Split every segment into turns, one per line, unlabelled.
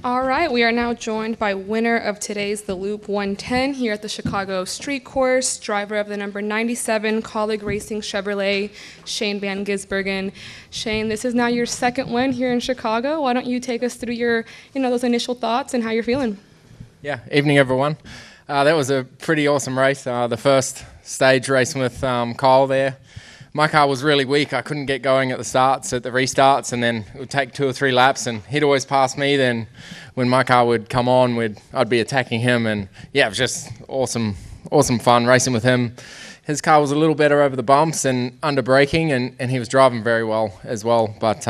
All right, we are now joined by winner of today's The Loop 110 here at the Chicago Street Course, driver of the number 97 Colleague Racing Chevrolet, Shane Van Gisbergen. Shane, this is now your second win here in Chicago. Why don't you take us through your, those initial thoughts and how you're feeling?
Yeah, evening everyone. That was a pretty awesome race. The first stage racing with Kyle there. My car was really weak. I couldn't get going at the restarts, and then it would take 2 or 3 laps, and he'd always pass me. Then when my car would come on, I'd be attacking him, and yeah, it was just awesome fun racing with him. His car was a little better over the bumps and under braking, and he was driving very well as well. But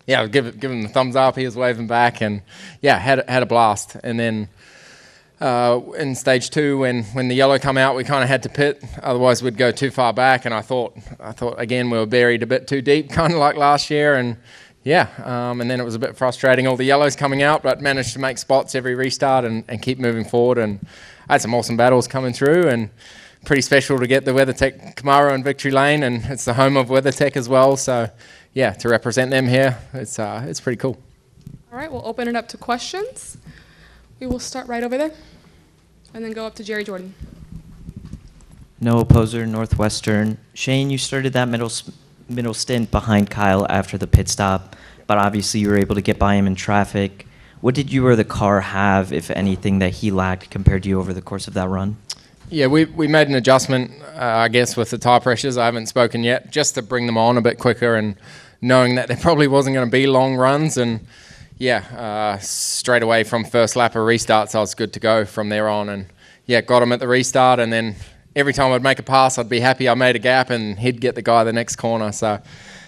yeah, give him the thumbs up. He was waving back, and yeah, had a blast. And then in stage 2, when the yellow come out, we kind of had to pit, otherwise we'd go too far back. And I thought again we were buried a bit too deep, kind of like last year. And yeah, and then it was a bit frustrating, all the yellows coming out, but managed to make spots every restart and keep moving forward. And I had some awesome battles coming through, and pretty special to get the WeatherTech Camaro in Victory Lane, and it's the home of WeatherTech as well. So yeah, to represent them here, it's pretty cool.
All right, we'll open it up to questions. We will start right over there and then go up to Jerry Jordan.
Noah Poser, Northwestern. Shane, you started that middle stint behind Kyle after the pit stop, but obviously you were able to get by him in traffic. What did you or the car have, if anything, that he lacked compared to you over the course of that run?
Yeah, we made an adjustment, I guess, with the tyre pressures. I haven't spoken yet, just to bring them on a bit quicker, and knowing that there probably wasn't going to be long runs. And yeah, straight away from first lap of restarts, I was good to go from there on. And yeah, got him at the restart, and then every time I'd make a pass, I'd be happy I made a gap, and he'd get the guy the next corner. So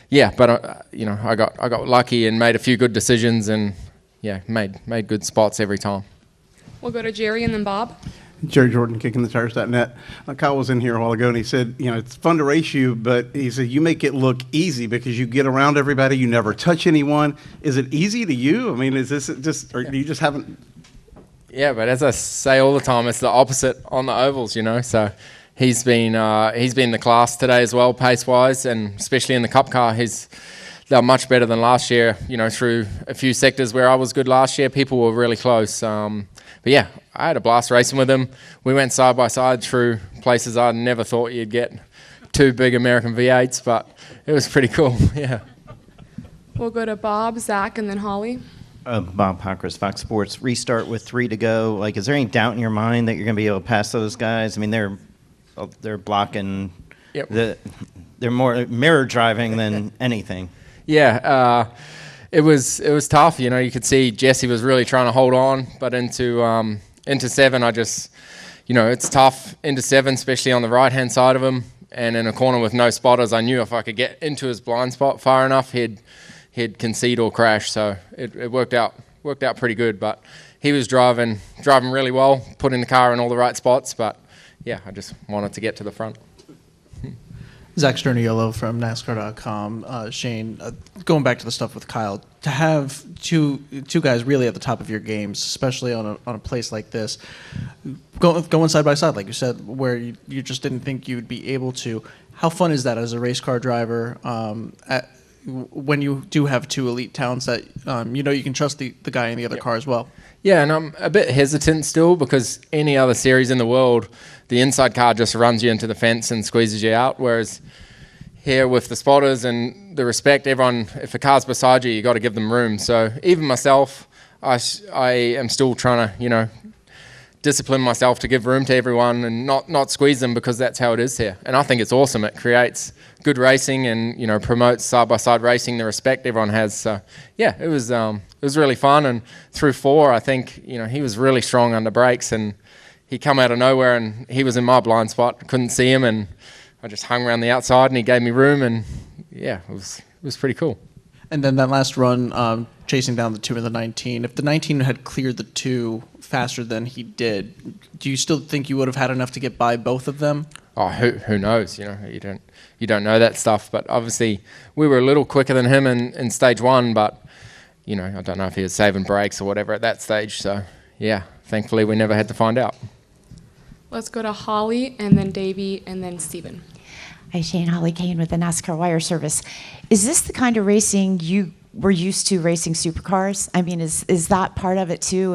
yeah, but I got lucky and made a few good decisions, and yeah, made good spots every time.
We'll go to Jerry and then Bob.
Jerry Jordan, kickingthetires.net. Kyle was in here a while ago, and he said, it's fun to race you, but he said you make it look easy because you get around everybody, you never touch anyone. Is it easy to you? I mean, is this just, or you just haven't?
Yeah, but as I say all the time, it's the opposite on the ovals, So he's been the class today as well, pace-wise, and especially in the Cup car, they're much better than last year. Through a few sectors where I was good last year, people were really close. But yeah, I had a blast racing with him. We went side by side through places I never thought you'd get 2 big American V8s, but it was pretty cool, yeah.
We'll go to Bob, Zach, and then Holly.
Bob Pockris, Fox Sports. Restart with 3 to go. Is there any doubt in your mind that you're going to be able to pass those guys? I mean, they're blocking.
Yep.
They're more mirror driving than anything.
Yeah, it was tough. You could see Jesse was really trying to hold on, but into 7, I just, it's tough into 7, especially on the right-hand side of him, and in a corner with no spotters. I knew if I could get into his blind spot far enough, he'd concede or crash. So it worked out pretty good. But he was driving really well, putting the car in all the right spots. But yeah, I just wanted to get to the front.
Zach Sterniolo from NASCAR.com. Shane, going back to the stuff with Kyle, to have two guys really at the top of your games, especially on a place like this, going side by side, like you said, where you just didn't think you'd be able to. How fun is that as a race car driver when you do have 2 elite talents that you can trust the guy in the other car as well?
Yeah, and I'm a bit hesitant still because any other series in the world, the inside car just runs you into the fence and squeezes you out, whereas here with the spotters and the respect, everyone, if a car's beside you, you got to give them room. So even myself, I am still trying to, discipline myself to give room to everyone and not squeeze them, because that's how it is here. And I think it's awesome. It creates good racing and, promotes side-by-side racing, the respect everyone has. So, yeah, it was really fun. And through 4, I think, he was really strong under brakes, and he come out of nowhere and he was in my blind spot. Couldn't see him, and I just hung around the outside and he gave me room, and, yeah, it was pretty cool.
And then that last run, chasing down the 2 and the 19, if the 19 had cleared the 2 faster than he did, do you still think you would have had enough to get by both of them?
Oh, who knows? You don't know that stuff. But obviously, we were a little quicker than him in stage 1. But I don't know if he was saving brakes or whatever at that stage. So yeah, thankfully we never had to find out.
Let's go to Holly, and then Davey, and then Steven.
Hi, Shane. Holly Kane with the NASCAR Wire Service. Is this the kind of racing you we're used to racing supercars? I mean, is that part of it too,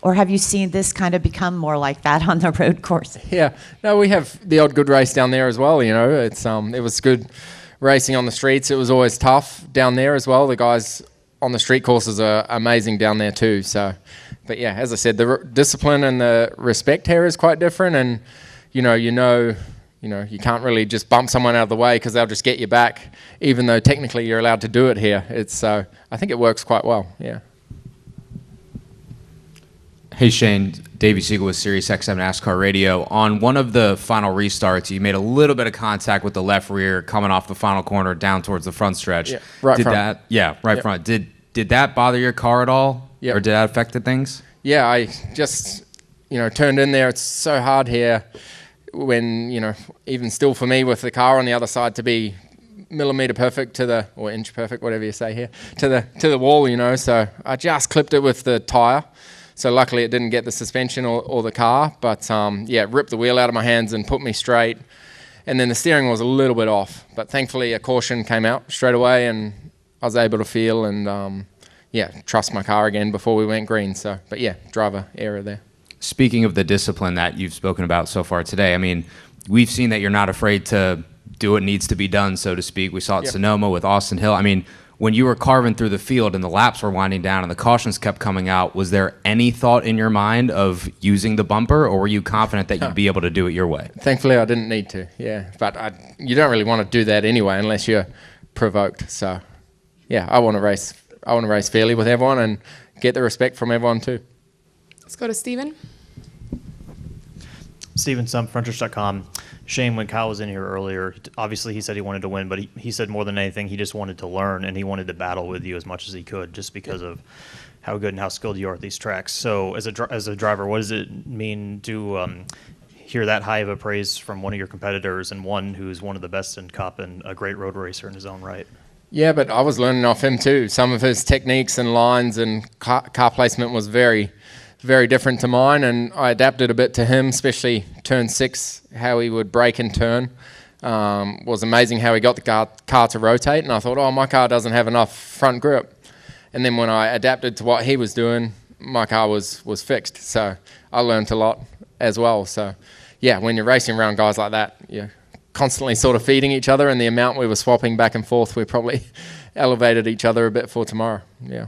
or have you seen this kind of become more like that on the road course?
Yeah, no, we have the odd good race down there as well. You know, it was good racing on the streets. It was always tough down there as well. The guys on the street courses are amazing down there too. So, but yeah, as I said, the discipline and the respect here is quite different, and you know, you can't really just bump someone out of the way because they'll just get you back, even though technically you're allowed to do it here. I think it works quite well, yeah.
Hey Shane, Davey Siegel with Sirius XM NASCAR Radio. On one of the final restarts, you made a little bit of contact with the left rear coming off the final corner down towards the front stretch.
Yeah, right front.
Front. Did that bother your car at all?
Yeah.
Or did that affect the things?
Yeah, I just, turned in there. It's so hard here when, even still for me with the car on the other side to be millimeter perfect or inch perfect, whatever you say here, to the wall, So I just clipped it with the tire. So luckily it didn't get the suspension or the car, but it ripped the wheel out of my hands and put me straight. And then the steering was a little bit off, but thankfully a caution came out straight away and I was able to feel and trust my car again before we went green. So, but yeah, driver error there.
Speaking of the discipline that you've spoken about so far today, I mean, we've seen that you're not afraid to do what needs to be done, so to speak. We saw it at Sonoma with Austin Hill. I mean, when you were carving through the field and the laps were winding down and the cautions kept coming out, was there any thought in your mind of using the bumper, or were you confident that you'd be able to do it your way?
Thankfully, I didn't need to, yeah. But you don't really want to do that anyway unless you're provoked. So, yeah, I want to race fairly with everyone and get the respect from everyone too.
Let's go to Steven.
Steven Sump, frontrush.com. Shane, when Kyle was in here earlier, obviously he said he wanted to win, but he said more than anything, he just wanted to learn and he wanted to battle with you as much as he could just because of how good and how skilled you are at these tracks. So as a driver, what does it mean to hear that high of a praise from one of your competitors and one who's one of the best in Cup and a great road racer in his own right?
Yeah, but I was learning off him too. Some of his techniques and lines and car placement was very, very different to mine, and I adapted a bit to him, especially turn 6, how he would brake and turn. Was amazing how he got the car to rotate, and I thought, my car doesn't have enough front grip. And then when I adapted to what he was doing, my car was fixed. So I learned a lot as well. So yeah, when you're racing around guys like that, you're constantly sort of feeding each other, and the amount we were swapping back and forth, we probably elevated each other a bit for tomorrow. Yeah.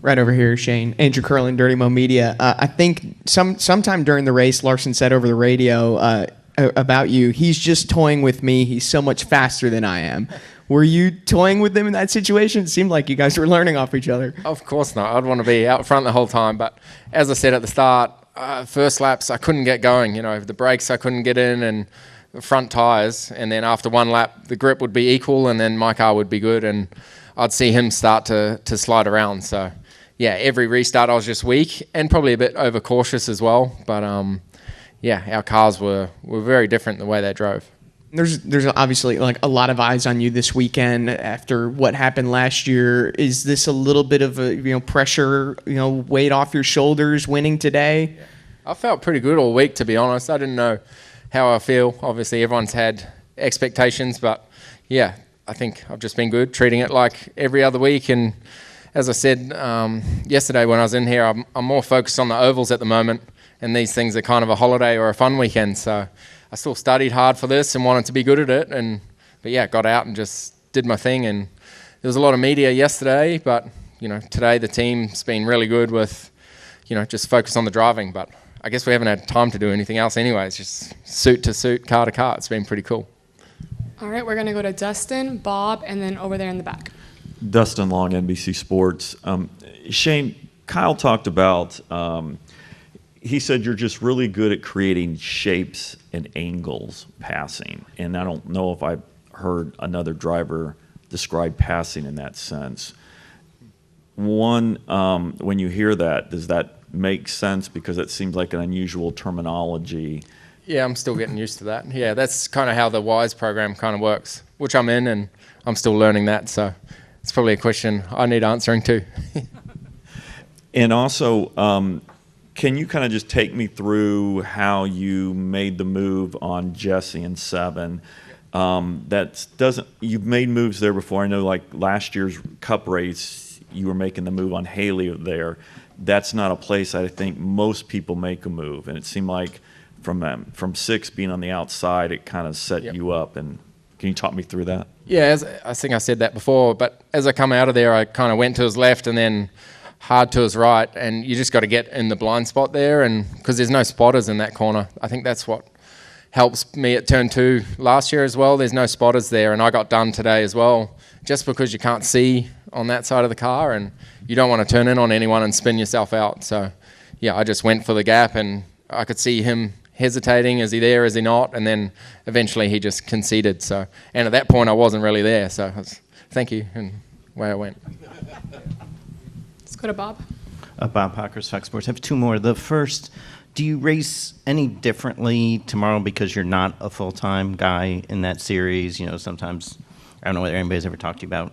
Right over here, Shane. Andrew Curlin, Dirty Mo Media. I think sometime during the race, Larson said over the radio about you, he's just toying with me. He's so much faster than I am. Were you toying with him in that situation? It seemed like you guys were learning off each other.
Of course not. I'd want to be out front the whole time. But as I said at the start, first laps, I couldn't get going. The brakes I couldn't get in and the front tyres. And then after one lap, the grip would be equal and then my car would be good. And I'd see him start to slide around. So yeah, every restart I was just weak and probably a bit overcautious as well. But our cars were very different the way they drove.
There's obviously like a lot of eyes on you this weekend after what happened last year. Is this a little bit of a pressure, weight off your shoulders winning today?
Yeah. I felt pretty good all week, to be honest. I didn't know how I feel. Obviously, everyone's had expectations, but yeah, I think I've just been good, treating it like every other week. And as I said yesterday when I was in here, I'm more focused on the ovals at the moment, and these things are kind of a holiday or a fun weekend. So I still studied hard for this and wanted to be good at it. But yeah, got out and just did my thing. And there was a lot of media yesterday, but today the team's been really good with just focus on the driving. But I guess we haven't had time to do anything else anyway. It's just suit to suit, car to car. It's been pretty cool.
All right, we're going to go to Dustin, Bob, and then over there in the back.
Dustin Long, NBC Sports. Shane, Kyle talked about, he said you're just really good at creating shapes and angles passing. And I don't know if I've heard another driver describe passing in that sense. One, when you hear that, does that make sense? Because it seems like an unusual terminology.
Yeah, I'm still getting used to that. Yeah, that's kind of how the WISE program kind of works, which I'm in, and I'm still learning that. So it's probably a question I need answering too.
And also, can you kind of just take me through how you made the move on Jesse and 7? That doesn't. You've made moves there before. I know, like last year's Cup race, you were making the move on Haley there. That's not a place I think most people make a move, and it seemed like from 6 being on the outside, it kind of set you up. And can you talk me through that?
Yeah, as I think I said that before, but as I come out of there, I kind of went to his left and then hard to his right, and you just got to get in the blind spot there, and because there's no spotters in that corner. I think that's what helps me at turn 2 last year as well. There's no spotters there, and I got done today as well, just because you can't see on that side of the car, and you don't want to turn in on anyone and spin yourself out. So, yeah, I just went for the gap, and I could see him hesitating, is he there, is he not, and then eventually he just conceded. So, and at that point I wasn't really there, so thank you, and away I went.
Let's go to Bob.
Bob Pockers, Fox Sports. I have 2 more. The first, do you race any differently tomorrow because you're not a full-time guy in that series? You know, sometimes, I don't know whether anybody's ever talked to you about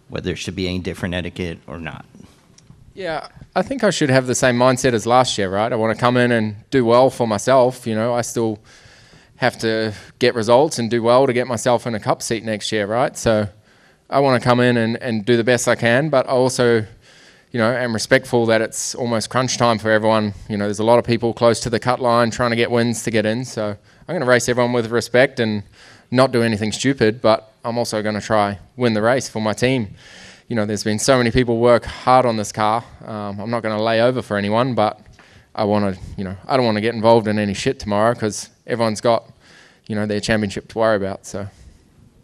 whether there should be any different etiquette or not.
Yeah, I think I should have the same mindset as last year, right? I want to come in and do well for myself. You know, I still have to get results and do well to get myself in a Cup seat next year, right? So I want to come in and do the best I can, but I also, you know, am respectful that it's almost crunch time for everyone. You know, there's a lot of people close to the cut line trying to get wins to get in. So I'm going to race everyone with respect and not do anything stupid, but I'm also going to try win the race for my team. You know, there's been so many people work hard on this car. I'm not going to lay over for anyone, but I want to, you know, I don't want to get involved in any shit tomorrow because everyone's got, you know, their championship to worry about. So.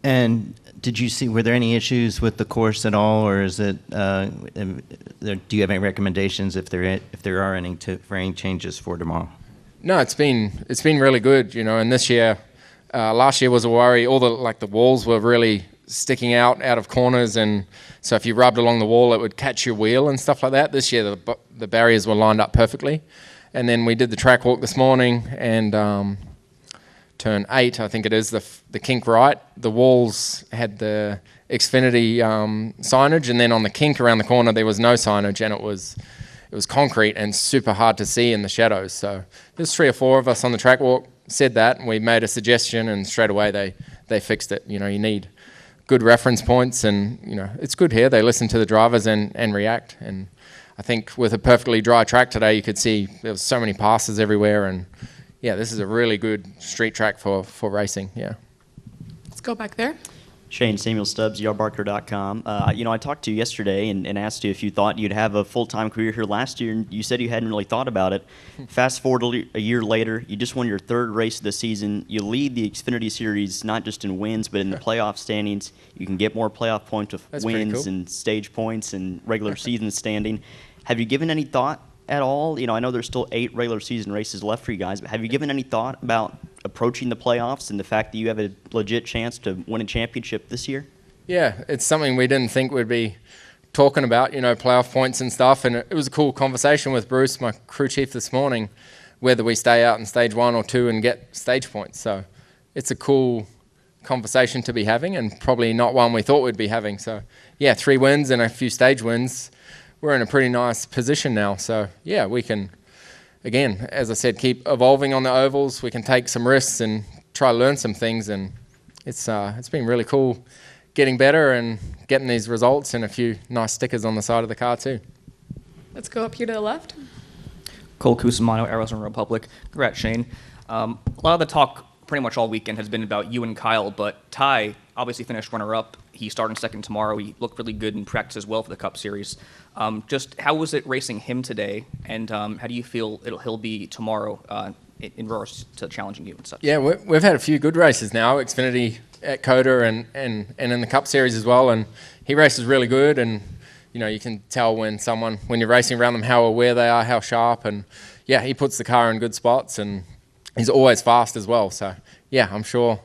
And did you see, were there any issues with the course at all, or is it, do you have any recommendations if there are any for any changes for tomorrow?
No, it's been really good, you know, and this year, last year was a worry. All the walls were really sticking out of corners, and so if you rubbed along the wall it would catch your wheel and stuff like that. This year the barriers were lined up perfectly, and then we did the track walk this morning, and turn 8 I think it is, the kink right, the walls had the Xfinity signage, and then on the kink around the corner there was no signage, and it was concrete and super hard to see in the shadows. So there's 3 or 4 of us on the track walk said that, and we made a suggestion, and straight away they fixed it. You know, you need good reference points, and you know it's good here. They listen to the drivers and react. And I think with a perfectly dry track today, you could see there was so many passes everywhere, and yeah, this is a really good street track for racing. Yeah.
Let's go back there.
Shane, Samuel Stubbs, yardbarker.com. I talked to you yesterday and asked you if you thought you'd have a full-time career here last year, and you said you hadn't really thought about it. Fast forward a year later, you just won your 3rd race of the season. You lead the Xfinity Series not just in wins, but in the playoff standings. You can get more playoff points with wins cool. and stage points and regular season standing. Have you given any thought at all? You know, I know there's still 8 regular season races left for you guys, but have you given any thought about approaching the playoffs and the fact that you have a legit chance to win a championship this year?
Yeah, it's something we didn't think we'd be talking about, you know, playoff points and stuff, and it was a cool conversation with Bruce, my crew chief, this morning, whether we stay out in stage 1 or 2 and get stage points. So it's a cool conversation to be having, and probably not one we thought we'd be having. So yeah, 3 wins and a few stage wins. We're in a pretty nice position now. So yeah, we can, again, as I said, keep evolving on the ovals. We can take some risks and try to learn some things, and it's been really cool getting better and getting these results and a few nice stickers on the side of the car too.
Let's go up here to the left.
Cole Cusimano, Arizona Republic. Congrats, Shane. A lot of the talk pretty much all weekend has been about you and Kyle, but Ty obviously finished runner-up. He's starting second tomorrow. He looked really good in practice as well for the Cup Series. Just how was it racing him today, and how do you feel he'll be tomorrow in regards to challenging you and such?
Yeah, we've had a few good races now, Xfinity at Coda and in the Cup Series as well, and he races really good, and you know, you can tell when you're racing around them how aware they are, how sharp, and yeah, he puts the car in good spots, and he's always fast as well. So yeah, I'm sure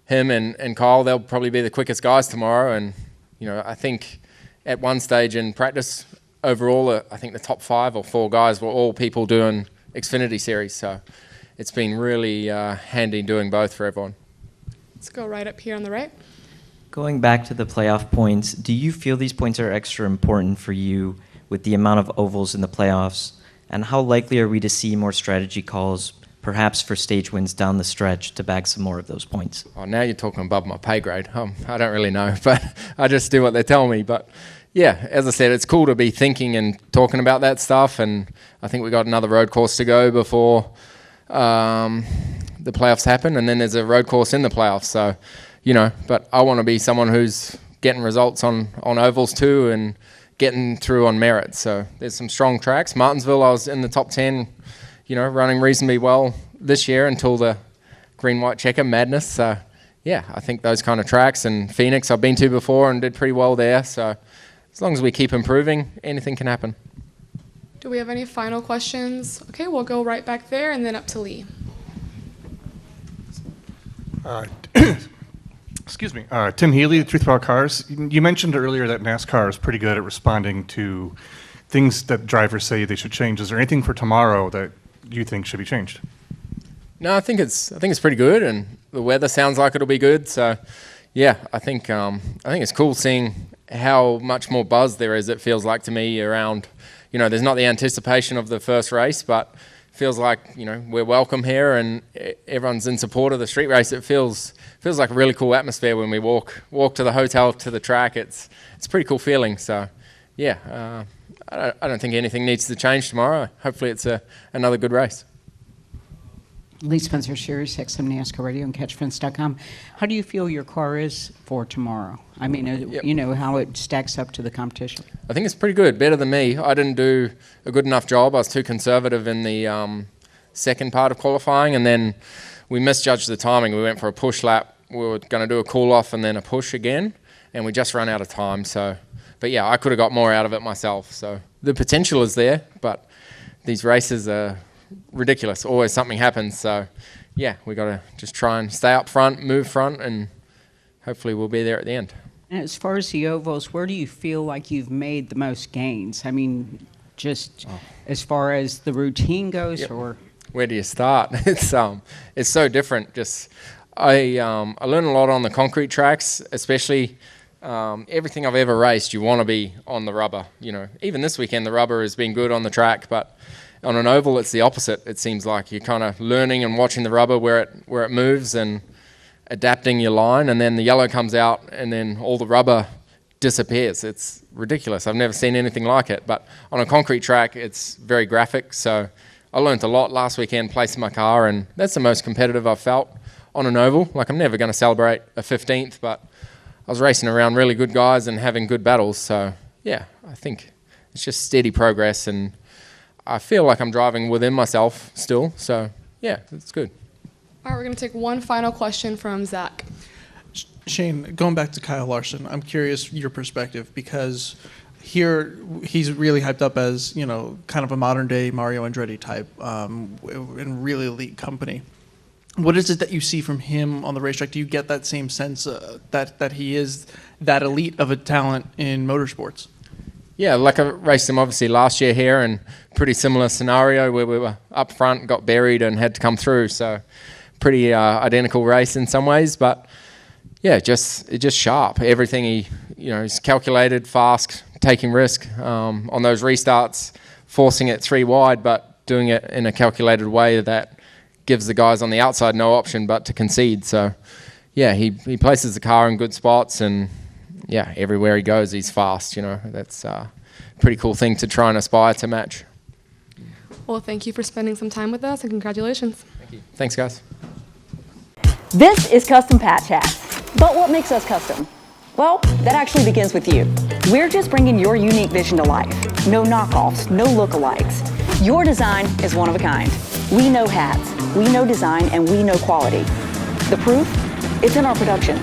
him and Kyle, they'll probably be the quickest guys tomorrow. And you know, I think at one stage in practice overall, I think the top 5 or 4 guys were all people doing Xfinity Series. So it's been really handy doing both for everyone.
Let's go right up here on the right.
Going back to the playoff points, do you feel these points are extra important for you with the amount of ovals in the playoffs? And how likely are we to see more strategy calls perhaps for stage wins down the stretch to bag some more of those points?
Oh, now you're talking above my pay grade. I don't really know, but I just do what they tell me. But yeah, as I said, it's cool to be thinking and talking about that stuff. And I think we got another road course to go before the playoffs happen, and then there's a road course in the playoffs. So, but I want to be someone who's getting results on ovals too, and getting through on merit. So there's some strong tracks. Martinsville, I was in the top 10, running reasonably well this year until the green-white checker madness. So yeah, I think those kind of tracks, and Phoenix I've been to before and did pretty well there. So as long as we keep improving, anything can happen.
Do we have any final questions? Okay, we'll go right back there and then up to Lee.
Excuse me. Tim Healy, Truth About Cars. You mentioned earlier that NASCAR is pretty good at responding to things that drivers say they should change. Is there anything for tomorrow that you think should be changed?
No, I think it's pretty good, and the weather sounds like it'll be good. So, yeah, I think it's cool seeing how much more buzz there is. It feels like to me around, there's not the anticipation of the first race, but feels like we're welcome here and everyone's in support of the street race. It feels like a really cool atmosphere when we walk to the hotel, to the track. It's a pretty cool feeling. So yeah, I don't think anything needs to change tomorrow. Hopefully it's another good race.
Lee Spencer, Sirius XM NASCAR Radio and CatchFence.com. How do you feel your car is for tomorrow? I mean, how it stacks up to the competition.
I think it's pretty good, better than me. I didn't do a good enough job. I was too conservative in the second part of qualifying, and then we misjudged the timing. We went for a push lap. We were going to do a cool-off and then a push again, and we just ran out of time. But yeah, I could have got more out of it myself. So the potential is there, but these races are ridiculous. Always something happens. So yeah, we got to just try and stay up front, move front, and hopefully we'll be there at the end.
And as far as the ovals, where do you feel like you've made the most gains? I mean, just as far as the routine goes, or
where do you start? It's so different. Just I learned a lot on the concrete tracks, especially everything I've ever raced. You want to be on the rubber. Even this weekend the rubber has been good on the track, but on an oval, it's the opposite. It seems like you're kind of learning and watching the rubber where it moves and adapting your line, and then the yellow comes out, and then all the rubber disappears. It's ridiculous. I've never seen anything like it. But on a concrete track, it's very graphic. So I learned a lot last weekend placing my car, and that's the most competitive I've felt on an oval. Like, I'm never going to celebrate a 15th, but I was racing around really good guys and having good battles. So yeah, I think it's just steady progress, and I feel like I'm driving within myself still, so yeah, it's good.
All right, we're going to take one final question from Zach.
Shane, going back to Kyle Larson, I'm curious your perspective, because here he's really hyped up as, kind of a modern-day Mario Andretti type in really elite company. What is it that you see from him on the racetrack? Do you get that same sense that he is that elite of a talent in motorsports?
Yeah, like I raced him obviously last year here, and pretty similar scenario where we were up front, got buried, and had to come through. So pretty identical race in some ways, but yeah, just sharp. Everything he's calculated, fast, taking risk on those restarts, forcing it 3 wide, but doing it in a calculated way that gives the guys on the outside no option but to concede. So yeah, he places the car in good spots, and yeah, everywhere he goes, he's fast. That's a pretty cool thing to try and aspire to match.
Well, thank you for spending some time with us, and congratulations.
Thank you. Thanks, guys.
This is Custom Patch Hats. But what makes us custom? Well, that actually begins with you. We're just bringing your unique vision to life. No knockoffs, no lookalikes. Your design is one of a kind. We know hats, we know design, and we know quality. The proof? It's in our production.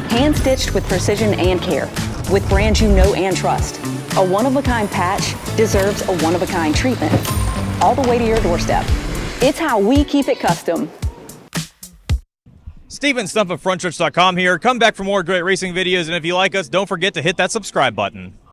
Hand-stitched with precision and care, with brands you know and trust. A one-of-a-kind patch deserves a one-of-a-kind treatment, all the way to your doorstep. It's how we keep it custom.
Steven Stump of FrontStretch.com here. Come back for more great racing videos, and if you like us, don't forget to hit that subscribe button.